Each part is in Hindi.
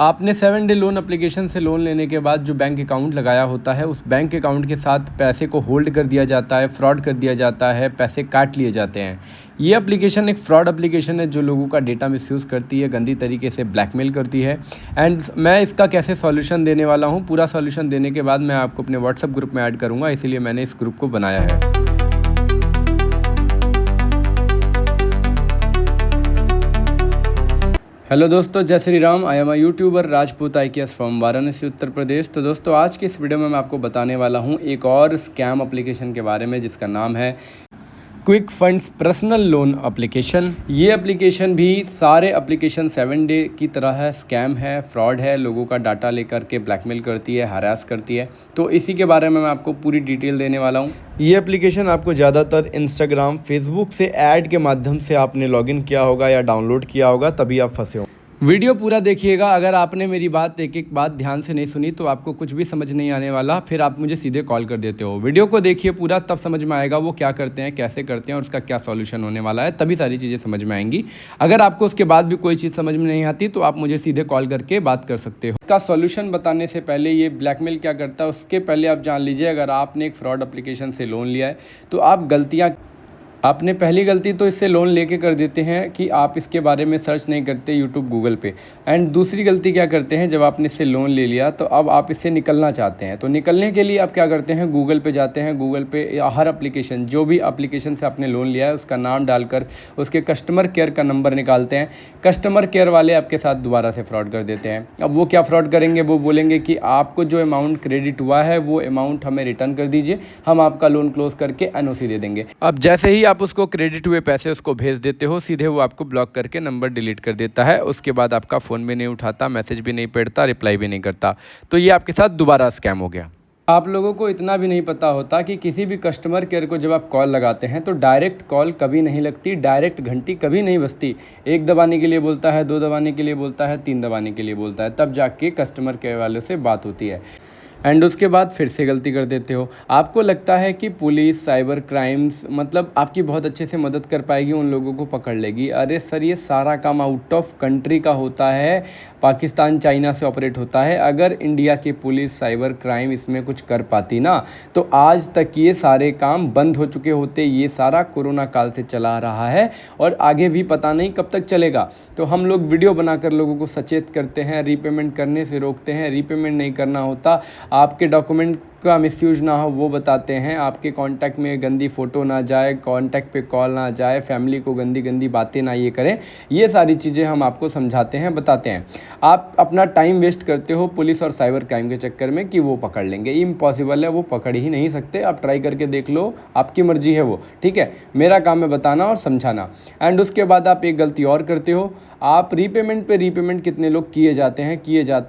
आपने 7 डे लोन एप्लीकेशन से लोन लेने के बाद जो बैंक अकाउंट लगाया होता है, उस बैंक अकाउंट के साथ पैसे को होल्ड कर दिया जाता है, फ्रॉड कर दिया जाता है, पैसे काट लिए जाते हैं। ये एप्लीकेशन एक फ्रॉड एप्लीकेशन है जो लोगों का डेटा मिसयूज़ करती है, गंदी तरीके से ब्लैकमेल करती है। एंड मैं इसका कैसे सॉल्यूशन देने वाला हूँ, पूरा सॉल्यूशन देने के बाद मैं आपको अपने व्हाट्सएप ग्रुप में ऐड करूँगा, इसीलिए मैंने इस ग्रुप को बनाया है। हेलो दोस्तों, जय Shri Ram. I am a YouTuber Rajput IKS from Varanasi Uttar Pradesh. तो दोस्तों, आज की इस वीडियो में मैं आपको बताने वाला हूं एक और स्कैम एप्लीकेशन के बारे में जिसका नाम है quick funds personal loan application. ये एप्लीकेशन भी सारे एप्लीकेशन 7 डे की तरह है, स्कैम है, फ्रॉड है, लोगों का डाटा लेकर के ब्लैकमेल करती है, हरास करती है। तो इसी के बारे में मैं आपको पूरी डिटेल देने वाला हूँ। ये एप्लीकेशन आपको ज़्यादातर इंस्टाग्राम, फेसबुक से ऐड के माध्यम से आपने लॉगिन किया होगा या डाउनलोड किया होगा, तभी आप फंसे हो। वीडियो पूरा देखिएगा। अगर आपने मेरी बात एक एक बात ध्यान से नहीं सुनी तो आपको कुछ भी समझ नहीं आने वाला, फिर आप मुझे सीधे कॉल कर देते हो। वीडियो को देखिए पूरा, तब समझ में आएगा वो क्या करते हैं, कैसे करते हैं और उसका क्या सॉल्यूशन होने वाला है, तभी सारी चीज़ें समझ में आएंगी। अगर आपको उसके बाद भी कोई चीज़ समझ में नहीं आती तो आप मुझे सीधे कॉल करके बात कर सकते हो। इसका सॉल्यूशन बताने से पहले ये ब्लैकमेल क्या करता है उसके पहले आप जान लीजिए। अगर आपने एक फ्रॉड एप्लीकेशन से लोन लिया है तो आपने पहली गलती तो इससे लोन लेके कर देते हैं कि आप इसके बारे में सर्च नहीं करते यूट्यूब, गूगल पे। एंड दूसरी गलती क्या करते हैं, जब आपने इससे लोन ले लिया तो अब आप इससे निकलना चाहते हैं, तो निकलने के लिए आप क्या करते हैं, गूगल पे जाते हैं। गूगल पे हर एप्लीकेशन, जो भी एप्लीकेशन से आपने लोन लिया है उसका नाम डालकर उसके कस्टमर केयर का नंबर निकालते हैं। कस्टमर केयर वाले आपके साथ दोबारा से फ्रॉड कर देते हैं। अब वो क्या फ्रॉड करेंगे, वो बोलेंगे कि आपको जो अमाउंट क्रेडिट हुआ है वो अमाउंट हमें रिटर्न कर दीजिए, हम आपका लोन क्लोज करके NOC दे देंगे। अब जैसे ही आप उसको क्रेडिट हुए पैसे उसको भेज देते हो, सीधे वो आपको ब्लॉक करके नंबर डिलीट कर देता है। उसके बाद आपका फ़ोन भी नहीं उठाता, मैसेज भी नहीं पढ़ता, रिप्लाई भी नहीं करता। तो ये आपके साथ दोबारा स्कैम हो गया। आप लोगों को इतना भी नहीं पता होता कि किसी भी कस्टमर केयर को जब आप कॉल लगाते हैं तो डायरेक्ट कॉल कभी नहीं लगती, डायरेक्ट घंटी कभी नहीं बजती। 1 दबाने के लिए बोलता है, 2 दबाने के लिए बोलता है, 3 दबाने के लिए बोलता है, तब जाके कस्टमर केयर वालों से बात होती है। एंड उसके बाद फिर से गलती कर देते हो। आपको लगता है कि पुलिस, साइबर क्राइम्स मतलब आपकी बहुत अच्छे से मदद कर पाएगी, उन लोगों को पकड़ लेगी। अरे सर, ये सारा काम आउट ऑफ कंट्री का होता है, पाकिस्तान, चाइना से ऑपरेट होता है। अगर इंडिया की पुलिस, साइबर क्राइम इसमें कुछ कर पाती ना तो आज तक ये सारे काम बंद हो चुके होते। ये सारा कोरोना काल से चला रहा है और आगे भी पता नहीं कब तक चलेगा। तो हम लोग वीडियो बनाकर लोगों को सचेत करते हैं, रीपेमेंट करने से रोकते हैं। रीपेमेंट नहीं करना होता, आपके डॉक्यूमेंट का मिसयूज ना हो वो बताते हैं, आपके कांटेक्ट में गंदी फ़ोटो ना जाए, कांटेक्ट पे कॉल ना जाए, फैमिली को गंदी गंदी बातें ना ये करें। ये सारी चीज़ें हम आपको समझाते हैं, बताते हैं। आप अपना टाइम वेस्ट करते हो पुलिस और साइबर क्राइम के चक्कर में कि वो पकड़ लेंगे। इम्पॉसिबल है, वो पकड़ ही नहीं सकते। आप ट्राई करके देख लो, आपकी मर्जी है वो, ठीक है। मेरा काम है बताना और समझाना। एंड उसके बाद आप एक गलती और करते हो, आप रीपेमेंट पे रीपेमेंट कितने लोग किए जाते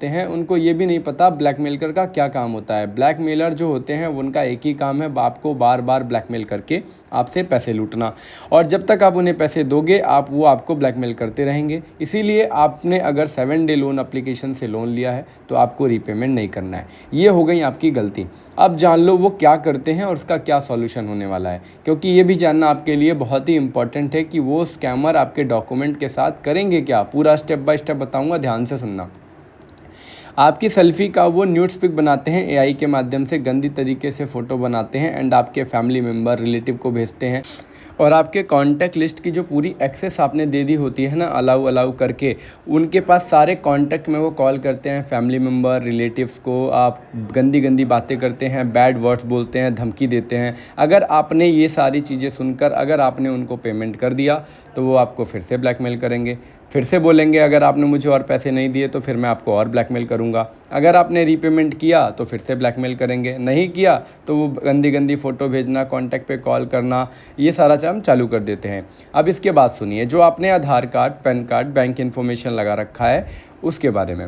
हैं, उनको ये भी नहीं पता ब्लैकमेलर का क्या काम होता है। ब्लैकमेलर जो होते हैं उनका एक ही काम है, आपको बार बार ब्लैकमेल करके आपसे पैसे लूटना। और जब तक आप उन्हें पैसे दोगे वो आपको ब्लैकमेल करते रहेंगे। इसीलिए आपने अगर 7 डे लोन एप्लीकेशन से लोन लिया है तो आपको रीपेमेंट नहीं करना है। ये हो गई आपकी गलती। अब जान लो वो क्या करते हैं और उसका क्या सॉल्यूशन होने वाला है, क्योंकि ये भी जानना आपके लिए बहुत ही इंपॉर्टेंट है कि वो स्कैमर आपके डॉक्यूमेंट के साथ करेंगे क्या। पूरा स्टेप बाय स्टेप बताऊंगा, ध्यान से सुनना। आपकी सेल्फी का वो न्यूड्स पिक बनाते हैं AI के माध्यम से, गंदी तरीके से फ़ोटो बनाते हैं एंड आपके फैमिली मेम्बर, रिलेटिव को भेजते हैं। और आपके कॉन्टैक्ट लिस्ट की जो पूरी एक्सेस आपने दे दी होती है ना, अलाउ करके, उनके पास सारे कॉन्टैक्ट में वो कॉल करते हैं, फैमिली मेम्बर, रिलेटिव्स को आप गंदी गंदी बातें करते हैं, बैड वर्ड्स बोलते हैं, धमकी देते हैं। अगर आपने ये सारी चीज़ें सुनकर अगर आपने उनको पेमेंट कर दिया तो वो आपको फिर से ब्लैकमेल करेंगे, फिर से बोलेंगे अगर आपने मुझे और पैसे नहीं दिए तो फिर मैं आपको और ब्लैकमेल करूंगा। अगर आपने रीपेमेंट किया तो फिर से ब्लैकमेल करेंगे, नहीं किया तो वो गंदी गंदी फ़ोटो भेजना, कॉन्टैक्ट पे कॉल करना, ये सारा काम चालू कर देते हैं। अब इसके बाद सुनिए, जो आपने Aadhaar card, PAN card, bank information लगा रखा है उसके बारे में।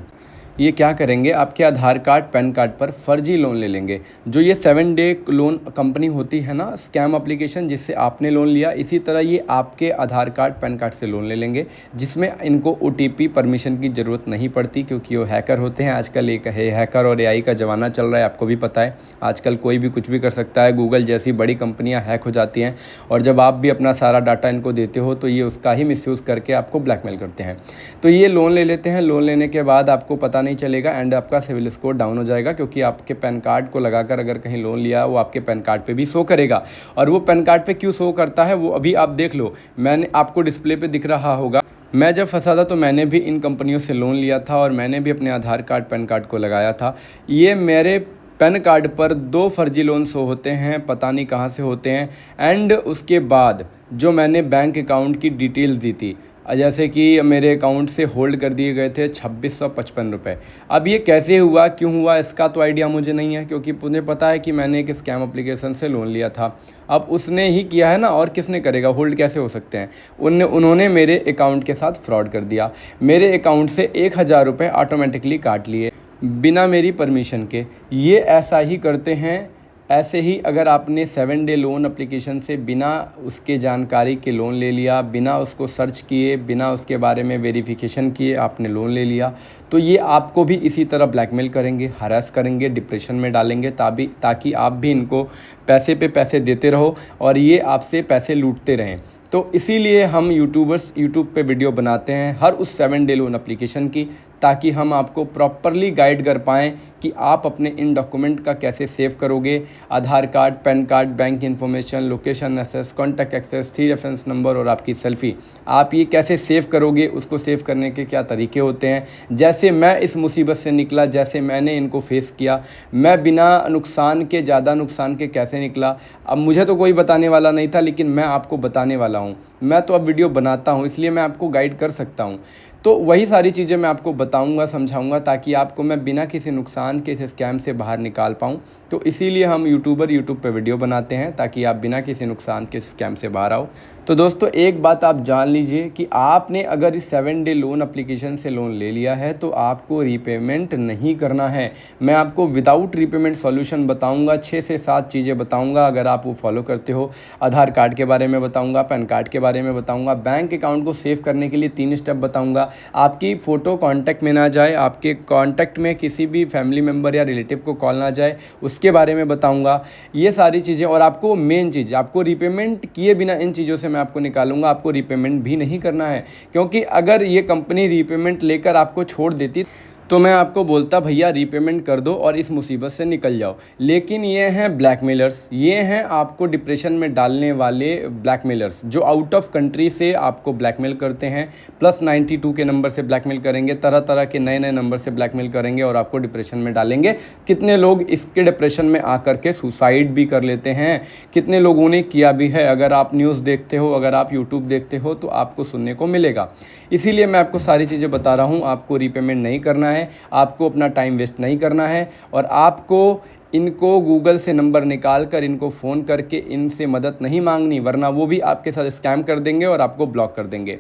ये क्या करेंगे, आपके आधार कार्ड पैन कार्ड पर फर्जी लोन ले लेंगे। जो ये 7 डे लोन कंपनी होती है ना, स्कैम एप्लीकेशन जिससे आपने लोन लिया, इसी तरह ये आपके आधार कार्ड पैन कार्ड से लोन ले लेंगे, जिसमें इनको OTP परमिशन की ज़रूरत नहीं पड़ती, क्योंकि वो हैकर होते हैं। आजकल एक हैकर और AI का ज़माना चल रहा है, आपको भी पता है। आजकल कोई भी कुछ भी कर सकता है। गूगल जैसी बड़ी कंपनियाँ हैक हो जाती हैं, और जब आप भी अपना सारा डाटा इनको देते हो तो ये उसका ही मिसयूज़ करके आपको ब्लैकमेल करते हैं। तो ये लोन ले लेते हैं। लोन लेने के बाद आपको पता नहीं चलेगा, एंड आपका सिविल स्कोर डाउन हो जाएगा, क्योंकि आपके पैन कार्ड को लगाकर अगर कहीं लोन लिया वो आपके पैन कार्ड पे भी शो करेगा। और वो पैन कार्ड पे क्यों शो करता है वो अभी आप देख लो, मैंने आपको डिस्प्ले पे दिख रहा होगा। मैं जब फंसा था तो मैंने भी इन कंपनियों से लोन लिया था, और मैंने भी अपने आधार कार्ड पैन कार्ड को लगाया था। ये मेरे पैन कार्ड पर 2 फर्जी लोन शो होते हैं, पता नहीं कहाँ से होते हैं। एंड उसके बाद जो मैंने बैंक अकाउंट की डिटेल्स दी थी, जैसे कि मेरे अकाउंट से होल्ड कर दिए गए थे 2655 रुपये। अब ये कैसे हुआ, क्यों हुआ, इसका तो आइडिया मुझे नहीं है, क्योंकि मुझे पता है कि मैंने एक स्कैम एप्लीकेशन से लोन लिया था। अब उसने ही किया है ना, और किसने करेगा, होल्ड कैसे हो सकते हैं। उन्होंने मेरे अकाउंट के साथ फ्रॉड कर दिया। मेरे अकाउंट से 1000 रुपये ऑटोमेटिकली काट लिए बिना मेरी परमिशन के। ये ऐसा ही करते हैं। ऐसे ही अगर आपने 7 डे लोन एप्लीकेशन से बिना उसके जानकारी के लोन ले लिया, बिना उसको सर्च किए, बिना उसके बारे में वेरिफिकेशन किए आपने लोन ले लिया, तो ये आपको भी इसी तरह ब्लैकमेल करेंगे, हरास करेंगे, डिप्रेशन में डालेंगे, ताकि आप भी इनको पैसे पे पैसे देते रहो और ये आपसे पैसे लूटते रहें। तो इसीलिए हम यूट्यूब पे वीडियो बनाते हैं हर उस 7 डे लोन एप्लीकेशन की, ताकि हम आपको प्रॉपरली गाइड कर पाएँ कि आप अपने इन डॉक्यूमेंट का कैसे सेव करोगे। Aadhaar card, PAN card, bank information, location access, contact access, 3 reference number और आपकी सेल्फ़ी, आप ये कैसे सेव करोगे, उसको सेव करने के क्या तरीके होते हैं। जैसे मैं इस मुसीबत से निकला, जैसे मैंने इनको फेस किया, मैं बिना नुकसान के, ज़्यादा नुकसान के कैसे निकला, अब मुझे तो कोई बताने वाला नहीं था, लेकिन मैं आपको बताने वाला हूँ। मैं तो अब वीडियो बनाता हूँ, इसलिए मैं आपको गाइड कर सकता हूँ। तो वही सारी चीज़ें मैं आपको बताऊंगा, समझाऊंगा, ताकि आपको मैं बिना किसी नुकसान के इस स्कैम से बाहर निकाल पाऊँ। तो इसीलिए हम यूट्यूब पे वीडियो बनाते हैं, ताकि आप बिना किसी नुकसान के स्कैम से बाहर आओ। तो दोस्तों एक बात आप जान लीजिए कि आपने अगर इस 7 डे लोन एप्लीकेशन से लोन ले लिया है तो आपको रीपेमेंट नहीं करना है। मैं आपको विदाउट रीपेमेंट सॉल्यूशन बताऊंगा, 6 से 7 चीज़ें बताऊंगा, अगर आप वो फॉलो करते हो। आधार कार्ड के बारे में बताऊंगा, पैन कार्ड के बारे में बताऊंगा, बैंक अकाउंट को सेव करने के लिए 3 स्टेप बताऊंगा, आपकी फ़ोटो कॉन्टैक्ट में ना जाए, आपके कॉन्टैक्ट में किसी भी फैमिली मेम्बर या रिलेटिव को कॉल ना जाए, उसके बारे में बताऊंगा। ये सारी चीज़ें, और आपको मेन चीज़, आपको रीपेमेंट किए बिना इन चीज़ों से मैं आपको निकालूंगा। आपको रीपेमेंट भी नहीं करना है, क्योंकि अगर ये कंपनी रीपेमेंट लेकर आपको छोड़ देती तो मैं आपको बोलता भैया रीपेमेंट कर दो और इस मुसीबत से निकल जाओ। लेकिन ये हैं ब्लैकमेलर्स, ये हैं आपको डिप्रेशन में डालने वाले ब्लैकमेलर्स, जो आउट ऑफ कंट्री से आपको ब्लैकमेल करते हैं। +92 के नंबर से ब्लैकमेल करेंगे, तरह तरह के नए नए नंबर से ब्लैकमेल करेंगे और आपको डिप्रेशन में डालेंगे। कितने लोग इसके डिप्रेशन में आकर के सुसाइड भी कर लेते हैं, कितने लोगों ने किया भी है। अगर आप न्यूज़ देखते हो, अगर आप यूट्यूब देखते हो, तो आपको सुनने को मिलेगा। इसीलिए मैं आपको सारी चीज़ें बता रहा हूँ। आपको रीपेमेंट नहीं करना है, आपको अपना टाइम वेस्ट नहीं करना है, और आपको इनको गूगल से नंबर निकाल कर इनको फ़ोन करके इनसे मदद नहीं मांगनी, वरना वो भी आपके साथ स्कैम कर देंगे और आपको ब्लॉक कर देंगे।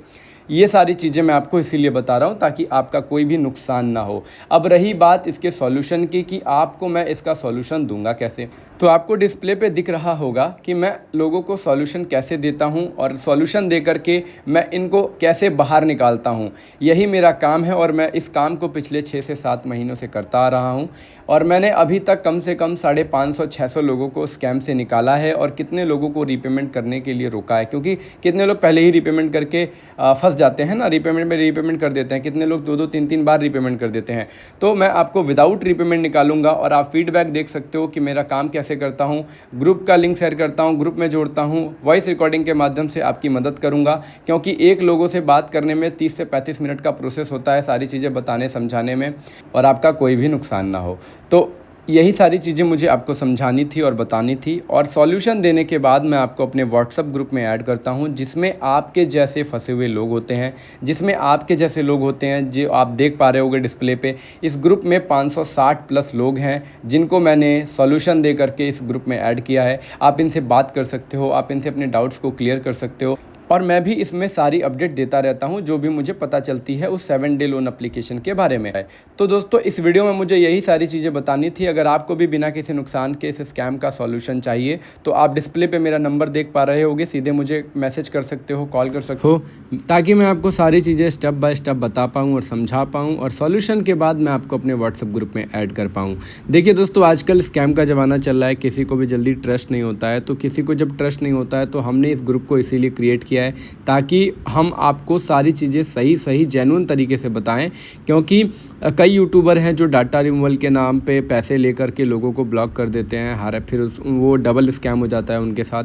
ये सारी चीज़ें मैं आपको इसीलिए बता रहा हूँ ताकि आपका कोई भी नुकसान ना हो। अब रही बात इसके सॉल्यूशन की कि आपको मैं इसका सॉल्यूशन दूंगा कैसे, तो आपको डिस्प्ले पे दिख रहा होगा कि मैं लोगों को सॉल्यूशन कैसे देता हूँ और सॉल्यूशन दे करके मैं इनको कैसे बाहर निकालता हूँ। यही मेरा काम है और मैं इस काम को पिछले 6 से 7 महीनों से करता आ रहा हूँ, और मैंने अभी तक कम से कम 550-600 लोगों को स्कैम से निकाला है और कितने लोगों को रीपेमेंट करने के लिए रोका है, क्योंकि कितने लोग पहले ही रीपेमेंट करके फंस जाते हैं ना, रीपेमेंट कर देते हैं। कितने लोग 2-2 3-3 बार रीपेमेंट कर देते हैं। तो मैं आपको विदाउट रीपेमेंट निकालूंगा और आप फीडबैक देख सकते हो कि मेरा काम कैसे करता हूँ। ग्रुप का लिंक शेयर करता हूँ, ग्रुप में जोड़ता हूँ, वॉइस रिकॉर्डिंग के माध्यम से आपकी मदद करूँगा, क्योंकि एक लोगों से बात करने में 30 से 35 मिनट का प्रोसेस होता है सारी चीज़ें बताने समझाने में, और आपका कोई भी नुकसान ना हो। तो यही सारी चीज़ें मुझे आपको समझानी थी और बतानी थी, और सॉल्यूशन देने के बाद मैं आपको अपने व्हाट्सएप ग्रुप में ऐड करता हूं, जिसमें आपके जैसे फंसे हुए लोग होते हैं, जिसमें आपके जैसे लोग होते हैं, जो आप देख पा रहे होगे डिस्प्ले पे। इस ग्रुप में 560 प्लस लोग हैं जिनको मैंने सॉल्यूशन दे करके इस ग्रुप में ऐड किया है। आप इनसे बात कर सकते हो, आप इनसे अपने डाउट्स को क्लियर कर सकते हो। और मैं भी इसमें सारी अपडेट देता रहता हूं जो भी मुझे पता चलती है उस 7 डे लोन एप्लीकेशन के बारे में। तो दोस्तों इस वीडियो में मुझे यही सारी चीज़ें बतानी थी। अगर आपको भी बिना किसी नुकसान के इस स्कैम का सॉल्यूशन चाहिए तो आप डिस्प्ले पे मेरा नंबर देख पा रहे होगे, सीधे मुझे मैसेज कर सकते हो, कॉल कर सकते हो, ताकि मैं आपको सारी चीज़ें स्टेप बाय स्टेप बता पाऊँ और समझा पाऊँ और सॉल्यूशन के बाद मैं आपको अपने व्हाट्सएप ग्रुप में ऐड कर पाऊँ। देखिए दोस्तों, आजकल स्कैम का ज़माना चल रहा है, किसी को भी जल्दी ट्रस्ट नहीं होता है। तो किसी को जब ट्रस्ट नहीं होता है तो हमने इस ग्रुप को इसीलिए क्रिएट किया है ताकि हम आपको सारी चीज़ें सही जेन्युइन तरीके से बताएं। क्योंकि कई यूट्यूबर हैं जो डाटा रिमूवल के नाम पे पैसे लेकर के लोगों को ब्लॉक कर देते हैं, फिर वो डबल स्कैम हो जाता है उनके साथ।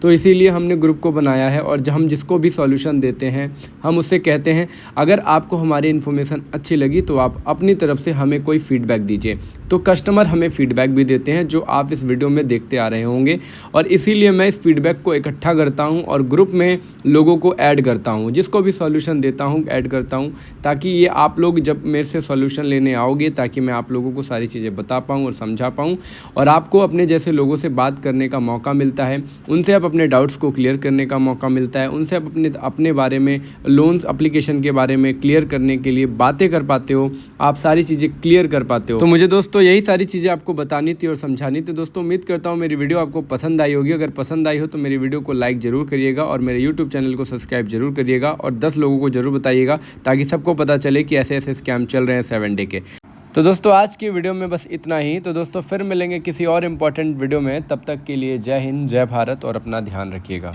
तो इसीलिए हमने ग्रुप को बनाया है और हम जिसको भी सॉल्यूशन देते हैं हम उससे कहते हैं अगर आपको हमारी इन्फॉर्मेशन अच्छी लगी तो आप अपनी तरफ से हमें कोई फीडबैक दीजिए। तो कस्टमर हमें फीडबैक भी देते हैं जो आप इस वीडियो में देखते आ रहे होंगे, और इसीलिए मैं इस फीडबैक को इकट्ठा करता हूं और ग्रुप में लोगों को ऐड करता हूं, जिसको भी सॉल्यूशन देता हूं ऐड करता हूं, ताकि ये आप लोग जब मेरे से सॉल्यूशन लेने आओगे ताकि मैं आप लोगों को सारी चीज़ें बता पाऊँ और समझा पाऊँ, और आपको अपने जैसे लोगों से बात करने का मौका मिलता है, उनसे आप अपने डाउट्स को क्लियर करने का मौका मिलता है, उनसे आप अपने बारे में लोन्स एप्लीकेशन के बारे में क्लियर करने के लिए बातें कर पाते हो, आप सारी चीज़ें क्लियर कर पाते हो। तो मुझे दोस्तों यही सारी चीज़ें आपको बतानी थी और समझानी थी। दोस्तों उम्मीद करता हूँ मेरी वीडियो आपको पसंद आई होगी। अगर पसंद आई हो तो मेरी वीडियो को लाइक ज़रूर करिएगा और मेरे यूट्यूब चैनल को सब्सक्राइब जरूर करिएगा और 10 लोगों को ज़रूर बताइएगा ताकि सबको पता चले कि ऐसे ऐसे स्कैम चल रहे हैं 7 डे के। तो दोस्तों आज की वीडियो में बस इतना ही। तो दोस्तों फिर मिलेंगे किसी और इम्पोर्टेंट वीडियो में, तब तक के लिए जय हिंद, जय भारत और अपना ध्यान रखिएगा।